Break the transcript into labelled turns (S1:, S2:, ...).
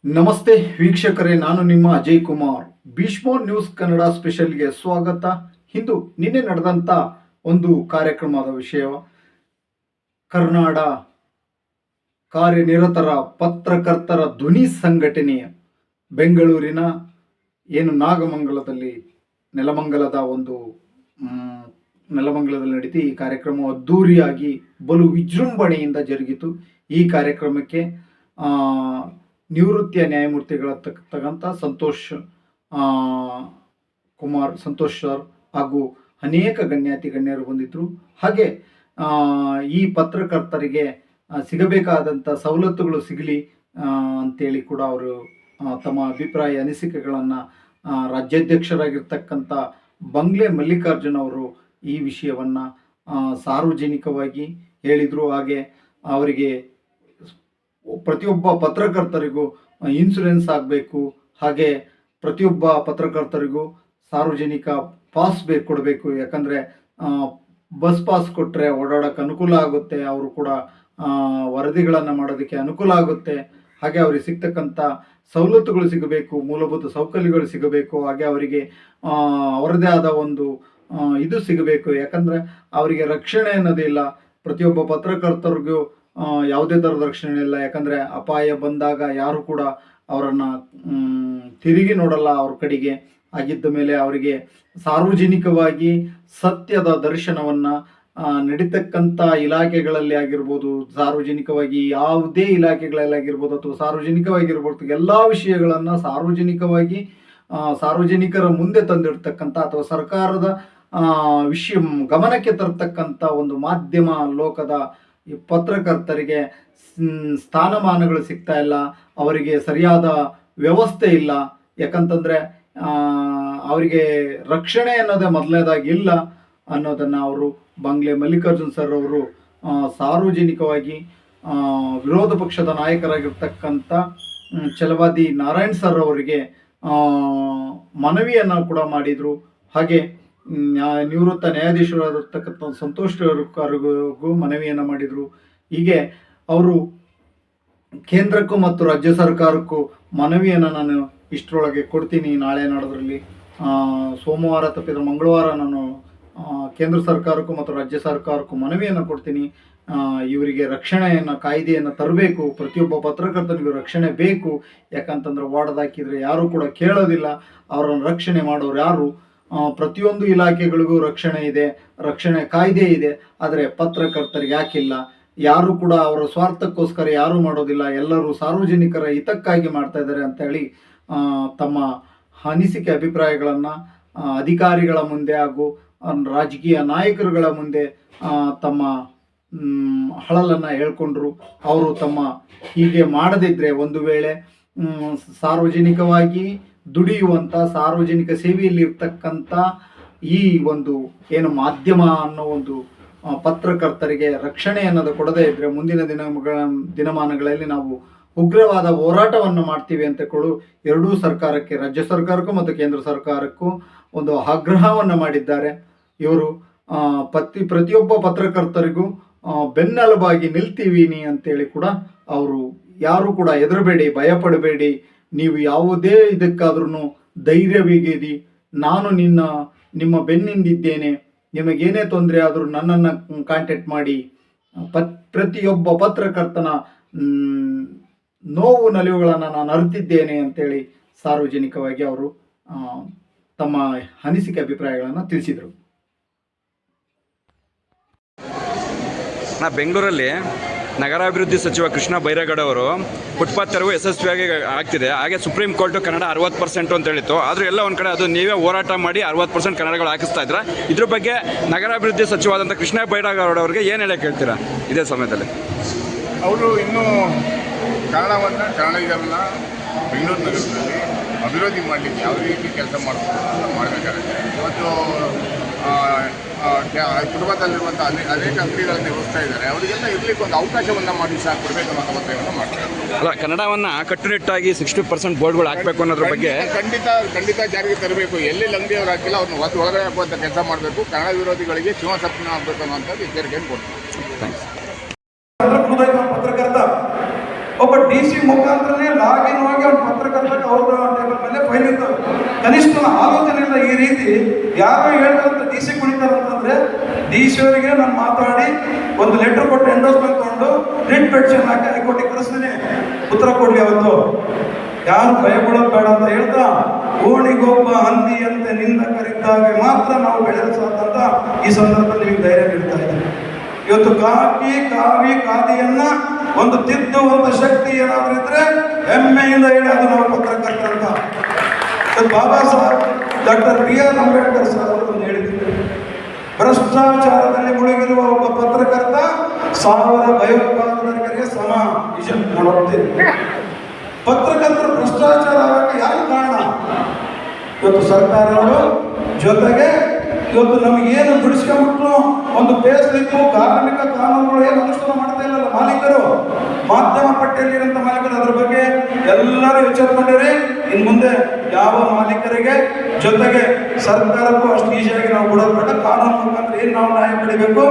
S1: ನಮಸ್ತೆ ವೀಕ್ಷಕರೇ, ನಾನು ನಿಮ್ಮ ಅಜಯ್ ಕುಮಾರ್. ಭೀಷ್ಮ ನ್ಯೂಸ್ ಕನ್ನಡ ಸ್ಪೆಷಲ್ಗೆ ಸ್ವಾಗತ. ಇಂದು ನಿನ್ನೆ ನಡೆದಂಥ ಒಂದು ಕಾರ್ಯಕ್ರಮದ ವಿಷಯ ಕರ್ನಾಡ ಕಾರ್ಯನಿರತರ ಪತ್ರಕರ್ತರ ಧ್ವನಿ ಸಂಘಟನೆಯ ಬೆಂಗಳೂರಿನ ನಾಗಮಂಗಲದಲ್ಲಿ ನೆಲಮಂಗಲದಲ್ಲಿ ನಡೀತು. ಈ ಕಾರ್ಯಕ್ರಮ ಅದ್ದೂರಿಯಾಗಿ ಬಲು ವಿಜೃಂಭಣೆಯಿಂದ ಜರುಗಿತು. ಈ ಕಾರ್ಯಕ್ರಮಕ್ಕೆ ನಿವೃತ್ತಿಯ ನ್ಯಾಯಮೂರ್ತಿಗಳಾಗಿರ್ತಕ್ಕಂಥ ಸಂತೋಷ್ ಸರ್ ಹಾಗೂ ಅನೇಕ ಗಣ್ಯರು ಬಂದಿದ್ದರು. ಹಾಗೆ ಈ ಪತ್ರಕರ್ತರಿಗೆ ಸಿಗಬೇಕಾದಂಥ ಸವಲತ್ತುಗಳು ಸಿಗಲಿ ಅಂತೇಳಿ ಕೂಡ ಅವರು ತಮ್ಮ ಅಭಿಪ್ರಾಯ ಅನಿಸಿಕೆಗಳನ್ನು ರಾಜ್ಯಾಧ್ಯಕ್ಷರಾಗಿರ್ತಕ್ಕಂಥ ಬಂಗ್ಲೆ ಮಲ್ಲಿಕಾರ್ಜುನ್ ಅವರು ಈ ವಿಷಯವನ್ನು ಸಾರ್ವಜನಿಕವಾಗಿ ಹೇಳಿದರು. ಹಾಗೆ ಅವರಿಗೆ ಪ್ರತಿಯೊಬ್ಬ ಪತ್ರಕರ್ತರಿಗೂ ಇನ್ಶೂರೆನ್ಸ್ ಆಗಬೇಕು, ಹಾಗೆ ಪ್ರತಿಯೊಬ್ಬ ಪತ್ರಕರ್ತರಿಗೂ ಸಾರ್ವಜನಿಕ ಪಾಸ್ ಕೊಡಬೇಕು. ಯಾಕಂದರೆ ಬಸ್ ಪಾಸ್ ಕೊಟ್ಟರೆ ಓಡಾಡೋಕ್ಕೆ ಅನುಕೂಲ ಆಗುತ್ತೆ, ಅವರು ಕೂಡ ವರದಿಗಳನ್ನು ಮಾಡೋದಕ್ಕೆ ಅನುಕೂಲ ಆಗುತ್ತೆ. ಹಾಗೆ ಅವರಿಗೆ ಸಿಗ್ತಕ್ಕಂಥ ಸವಲತ್ತುಗಳು ಸಿಗಬೇಕು, ಮೂಲಭೂತ ಸೌಕರ್ಯಗಳು ಸಿಗಬೇಕು. ಹಾಗೆ ಅವರಿಗೆ ಅವರದೇ ಆದ ಒಂದು ಇದು ಸಿಗಬೇಕು. ಯಾಕಂದರೆ ಅವರಿಗೆ ರಕ್ಷಣೆ ಅನ್ನೋದಿಲ್ಲ. ಪ್ರತಿಯೊಬ್ಬ ಪತ್ರಕರ್ತರಿಗೂ ಯಾವುದೇ ಥರದ ರಕ್ಷಣೆ ಇಲ್ಲ. ಯಾಕಂದರೆ ಅಪಾಯ ಬಂದಾಗ ಯಾರು ಕೂಡ ಅವರನ್ನು ತಿರುಗಿ ನೋಡಲ್ಲ ಅವ್ರ ಕಡೆಗೆ. ಆಗಿದ್ದ ಮೇಲೆ ಅವರಿಗೆ ಸಾರ್ವಜನಿಕವಾಗಿ ಸತ್ಯದ ದರ್ಶನವನ್ನು ನಡೀತಕ್ಕಂಥ ಇಲಾಖೆಗಳಲ್ಲಿ ಆಗಿರ್ಬೋದು, ಸಾರ್ವಜನಿಕವಾಗಿ ಯಾವುದೇ ಇಲಾಖೆಗಳಲ್ಲಿ ಆಗಿರ್ಬೋದು ಅಥವಾ ಸಾರ್ವಜನಿಕವಾಗಿರ್ಬೋದು, ಎಲ್ಲ ವಿಷಯಗಳನ್ನು ಸಾರ್ವಜನಿಕರ ಮುಂದೆ ತಂದಿಡ್ತಕ್ಕಂಥ ಅಥವಾ ಸರ್ಕಾರದ ಗಮನಕ್ಕೆ ತರ್ತಕ್ಕಂಥ ಒಂದು ಮಾಧ್ಯಮ ಲೋಕದ ಈ ಪತ್ರಕರ್ತರಿಗೆ ಸ್ಥಾನಮಾನಗಳು ಸಿಗ್ತಾ ಇಲ್ಲ, ಅವರಿಗೆ ಸರಿಯಾದ ವ್ಯವಸ್ಥೆ ಇಲ್ಲ. ಯಾಕಂತಂದರೆ ಅವರಿಗೆ ರಕ್ಷಣೆ ಅನ್ನೋದೇ ಮೊದಲನೇದಾಗಿ ಇಲ್ಲ ಅನ್ನೋದನ್ನು ಅವರು ಬಂಗ್ಲೆ ಮಲ್ಲಿಕಾರ್ಜುನ್ ಸರ್ ಅವರು ಸಾರ್ವಜನಿಕವಾಗಿ ವಿರೋಧ ಪಕ್ಷದ ನಾಯಕರಾಗಿರ್ತಕ್ಕಂಥ ಛಲವಾದಿ ನಾರಾಯಣ್ ಸರ್ ಅವರಿಗೆ ಮನವಿಯನ್ನು ಕೂಡ ಮಾಡಿದರು. ಹಾಗೆ ನಿವೃತ್ತ ನ್ಯಾಯಾಧೀಶರಾಗಿರ್ತಕ್ಕಂಥ ಸಂತೋಷ್ ಅವ್ರಿಗೂ ಮನವಿಯನ್ನು ಮಾಡಿದರು. ಹೀಗೆ ಅವರು ಕೇಂದ್ರಕ್ಕೂ ಮತ್ತು ರಾಜ್ಯ ಸರ್ಕಾರಕ್ಕೂ ಮನವಿಯನ್ನು ನಾನು ಇಷ್ಟರೊಳಗೆ ಕೊಡ್ತೀನಿ. ನಾಳೆ ನಾಡೋದ್ರಲ್ಲಿ ಸೋಮವಾರ ತಪ್ಪಿದ್ರೆ ಮಂಗಳವಾರ ನಾನು ಕೇಂದ್ರ ಸರ್ಕಾರಕ್ಕೂ ಮತ್ತು ರಾಜ್ಯ ಸರ್ಕಾರಕ್ಕೂ ಮನವಿಯನ್ನು ಕೊಡ್ತೀನಿ. ಇವರಿಗೆ ರಕ್ಷಣೆಯನ್ನು ಕಾಯ್ದೆಯನ್ನು ತರಬೇಕು. ಪ್ರತಿಯೊಬ್ಬ ಪತ್ರಕರ್ತನಿಗೂ ರಕ್ಷಣೆ ಬೇಕು. ಯಾಕಂತಂದ್ರೆ ಹಾಕಿದರೆ ಯಾರೂ ಕೂಡ ಕೇಳೋದಿಲ್ಲ. ಅವರನ್ನು ರಕ್ಷಣೆ ಮಾಡೋರು ಯಾರು? ಪ್ರತಿಯೊಂದು ಇಲಾಖೆಗಳಿಗೂ ರಕ್ಷಣೆ ಇದೆ, ರಕ್ಷಣೆ ಕಾಯ್ದೆ ಇದೆ. ಆದರೆ ಪತ್ರಕರ್ತರಿಗೆ ಯಾಕಿಲ್ಲ? ಯಾರು ಕೂಡ ಅವರ ಸ್ವಾರ್ಥಕ್ಕೋಸ್ಕರ ಯಾರೂ ಮಾಡೋದಿಲ್ಲ. ಎಲ್ಲರೂ ಸಾರ್ವಜನಿಕರ ಹಿತಕ್ಕಾಗಿ ಮಾಡ್ತಾ ಇದ್ದಾರೆ ಅಂತೇಳಿ ತಮ್ಮ ಅನಿಸಿಕೆ ಅಭಿಪ್ರಾಯಗಳನ್ನು ಅಧಿಕಾರಿಗಳ ಮುಂದೆ ಹಾಗೂ ರಾಜಕೀಯ ನಾಯಕರುಗಳ ಮುಂದೆ ತಮ್ಮ ಹಳಲನ್ನು ಹೇಳ್ಕೊಂಡ್ರು. ಅವರು ತಮ್ಮ ಹೀಗೆ ಮಾಡದಿದ್ದರೆ ಒಂದು ವೇಳೆ ಸಾರ್ವಜನಿಕವಾಗಿ ದುಡಿಯುವಂಥ ಸಾರ್ವಜನಿಕ ಸೇವೆಯಲ್ಲಿ ಇರ್ತಕ್ಕಂಥ ಈ ಒಂದು ಮಾಧ್ಯಮ ಅನ್ನೋ ಒಂದು ಪತ್ರಕರ್ತರಿಗೆ ರಕ್ಷಣೆ ಅನ್ನೋದು ಕೊಡದೇ ಇದ್ದರೆ ಮುಂದಿನ ದಿನಮಾನಗಳಲ್ಲಿ ನಾವು ಉಗ್ರವಾದ ಹೋರಾಟವನ್ನು ಮಾಡ್ತೀವಿ ಅಂತ ಎರಡೂ ಸರ್ಕಾರಕ್ಕೆ, ರಾಜ್ಯ ಸರ್ಕಾರಕ್ಕೂ ಮತ್ತು ಕೇಂದ್ರ ಸರ್ಕಾರಕ್ಕೂ ಒಂದು ಆಗ್ರಹವನ್ನು ಮಾಡಿದ್ದಾರೆ. ಇವರು ಪ್ರತಿಯೊಬ್ಬ ಪತ್ರಕರ್ತರಿಗೂ ಬೆನ್ನೆಲುಬಾಗಿ ನಿಲ್ತೀವಿ ಅಂತೇಳಿ ಕೂಡ ಅವರು ಯಾರು ಕೂಡ ಹೆದರಬೇಡಿ, ಭಯಪಡಬೇಡಿ, ನೀವು ಯಾವುದೇ ಇದಕ್ಕಾದ್ರೂ ಧೈರ್ಯವೇಗಿರಿ, ನಾನು ನಿಮ್ಮ ಬೆನ್ನಿಂದಿದ್ದೇನೆ, ನಿಮಗೇನೇ ತೊಂದರೆ ಆದರೂ ನನ್ನನ್ನು ಕಾಂಟ್ಯಾಕ್ಟ್ ಮಾಡಿ. ಪ್ರತಿಯೊಬ್ಬ ಪತ್ರಕರ್ತನ ನೋವು ನಲಿವುಗಳನ್ನು ನಾನು ಅರಿತಿದ್ದೇನೆ ಅಂತೇಳಿ ಸಾರ್ವಜನಿಕವಾಗಿ ಅವರು ತಮ್ಮ ಅನಿಸಿಕೆ ಅಭಿಪ್ರಾಯಗಳನ್ನು ತಿಳಿಸಿದರು.
S2: ಬೆಂಗಳೂರಲ್ಲಿ ನಗರಾಭಿವೃದ್ಧಿ ಸಚಿವ ಕೃಷ್ಣ ಬೈರೇಗೌಡ ಅವರು ಫುಟ್ಪಾತ್ ತೆರವು ಯಶಸ್ವಿಯಾಗಿ ಆಗ್ತಿದೆ. ಹಾಗೆ ಸುಪ್ರೀಂ ಕೋರ್ಟು ಕನ್ನಡ 60% ಅಂತ ಹೇಳಿತ್ತು. ಆದರೂ ಎಲ್ಲ ಒಂದು ಕಡೆ ಅದು ನೀವೇ ಹೋರಾಟ ಮಾಡಿ 60% ಕನ್ನಡಗಳು ಹಾಕಿಸ್ತಾ ಇದ್ರ. ಇದ್ರ ಬಗ್ಗೆ ನಗರಾಭಿವೃದ್ಧಿ ಸಚಿವಾದಂಥ ಕೃಷ್ಣ ಬೈರೇಗೌಡ ಅವರಿಗೆ ಏನು ಹೇಳಕ್ಕೆ ಹೇಳ್ತೀರಾ ಇದೇ ಸಮಯದಲ್ಲಿ?
S3: ಅವರು ಇನ್ನೂ ಕನ್ನಡಿಗರನ್ನ ಬೆಂಗಳೂರು ನಗರದಲ್ಲಿ ಅಭಿವೃದ್ಧಿ ಮಾಡಲಿಕ್ಕೆ ಯಾವ ರೀತಿ ಕೆಲಸ ಮಾಡಬೇಕಾಗುತ್ತೆ. ಇವತ್ತು ಕುಟುಂಬದಲ್ಲಿರುವಂಥ ಅನೇಕ ಅಂಗಡಿಗಳನ್ನು ನಿರ್ವಹಿಸ್ತಾ ಇದ್ದಾರೆ. ಅವರಿಗೆಲ್ಲ ಇರಲಿಕ್ಕೆ ಒಂದು ಅವಕಾಶವನ್ನು ಮಾಡಿ ಕೊಡಬೇಕು ಅನ್ನೋ ಒತ್ತಾಯವನ್ನು ಮಾಡ್ತಾರೆ.
S2: ಅಲ್ಲ, ಕನ್ನಡವನ್ನು ಕಟ್ಟುನಿಟ್ಟಾಗಿ 60% ಬೋರ್ಡ್ಗಳು ಹಾಕಬೇಕು ಅನ್ನೋದ್ರ ಬಗ್ಗೆ
S3: ಖಂಡಿತ ಜಾರಿಗೆ ತರಬೇಕು. ಎಲ್ಲಿ ಅಂಗಡಿಯವರು ಹಾಕಿಲ್ಲ ಅವ್ರನ್ನ ಒಳಗಡೆ ಹಾಕುವಂಥ ಕೆಲಸ ಮಾಡಬೇಕು. ಕನ್ನಡ ವಿರೋಧಿಗಳಿಗೆ ಶಿವಸಪ್ನ ಆಗಬೇಕು ಅನ್ನೋಂಥದ್ದು ಎಚ್ಚರಿಕೆಯನ್ನು ಕೊಡ್ತೀವಿ.
S4: ಪತ್ರಕರ್ತ ಒಬ್ಬ DC ಮುಖಾಂತರನೇ ಲಾಗಿನ್ ಆಗಿ ಅವ್ನ ಪತ್ರಕರ್ತಕ್ಕೆ ಅವ್ರ ಟೇಬಲ್ ಮೇಲೆ ಫೈಲ್ ಇರ್ತವೆ. ಕನಿಷ್ಠ ಆಲೋಚನೆ ಇಲ್ಲ ಈ ರೀತಿ ಯಾರೋ ಹೇಳ್ತಾರಂತ DC ಕುಣಿತಾರಂತಂದ್ರೆ DC ಅವರಿಗೆ ನಾನು ಮಾತಾಡಿ ಒಂದು ಲೆಟರ್ ಕೊಟ್ಟು ಎಂಡೋಸ್ಮೆಂಟ್ ತಗೊಂಡು ರಿಟ್ ಪೆಟಿಷನ್ ಹಾಕಿ ಹೈಕೋರ್ಟಿಗೆ ಕಳಿಸ್ತೀನಿ, ಉತ್ತರ ಕೊಡ್ಲಿ ಅವತ್ತು. ಯಾರು ಭಯ ಬೀಳೋದು ಬೇಡ ಅಂತ ಹೇಳ್ತಾ ಓಣಿಗೊಬ್ಬ ಹಂದಿಯಂತೆ ನಿಂದಕರಿದ್ದಾಗ ಮಾತ್ರ ನಾವು ಬೆಳೆಯಲು ಸಾಧ್ಯ ಅಂತ ಈ ಸಂದರ್ಭದಲ್ಲಿ ನಿಮಗೆ ಧೈರ್ಯ ನೀಡ್ತಾ ಇದ್ದೀನಿ. ಇವತ್ತು ಖಾದಿಯನ್ನ ಒಂದು ತಿದ್ದುವಂತ ಶಕ್ತಿ ಏನಾದ್ರೂ ಇದ್ರೆ ಹೆಮ್ಮೆಯಿಂದ ಹೇಳಿ ಅದು ನಾವು ಪತ್ರಕರ್ತರಂತ. Baba Saheb doctor BR Ambedkar sir ಅವರು ಹೇಳಿದ್ರು, ಭ್ರಷ್ಟಾಚಾರದಲ್ಲಿ ಮುಳುಗಿರುವ ಒಬ್ಬ ಪತ್ರಕರ್ತ 1000 ಭಯೋತ್ಪಾದಕರಿಗೆ ಸಮ. ನಿಜ, ನಾನು ಒಪ್ತೀನಿ. ಪತ್ರಕರ್ತರು ಭ್ರಷ್ಟಾಚಾರ ಆಗಕ್ಕೆ ಯಾರು ಕಾರಣ? ಇವತ್ತು ಸರ್ಕಾರಗಳು ಜೊತೆಗೆ ಇವತ್ತು ನಮಗೇನು ಬಿಡಿಸ್ಕೊಂಡ್ಬಿಟ್ರು ಒಂದು ಬೇಸ್ಲಿತ್ತು ಕಾರ್ಮಿಕ ಕಾನೂನುಗಳು ಏನು ಅನುಷ್ಠಾನ ಮಾಡ್ತಾ ಇಲ್ಲಲ್ಲ ಮಾಲೀಕರು, ಮಾಧ್ಯಮ ಪಟ್ಟಿಯಲ್ಲಿರುವಂಥ ಮಾಲೀಕರು, ಅದ್ರ ಬಗ್ಗೆ ಎಲ್ಲರೂ ಎಚ್ಚೆತ್ತುಕೊಂಡಿರಿ. ಇನ್ನು ಮುಂದೆ ಯಾವ ಮಾಲೀಕರಿಗೆ ಜೊತೆಗೆ ಸರ್ಕಾರಕ್ಕೂ ಅಷ್ಟು ಈಸಿಯಾಗಿ ನಾವು ಕೊಡೋದು ಬೇಡ. ಕಾನೂನು ಮುಖಾಂತರ ಏನು ನಾವು ನ್ಯಾಯ ಪಡಿಬೇಕು.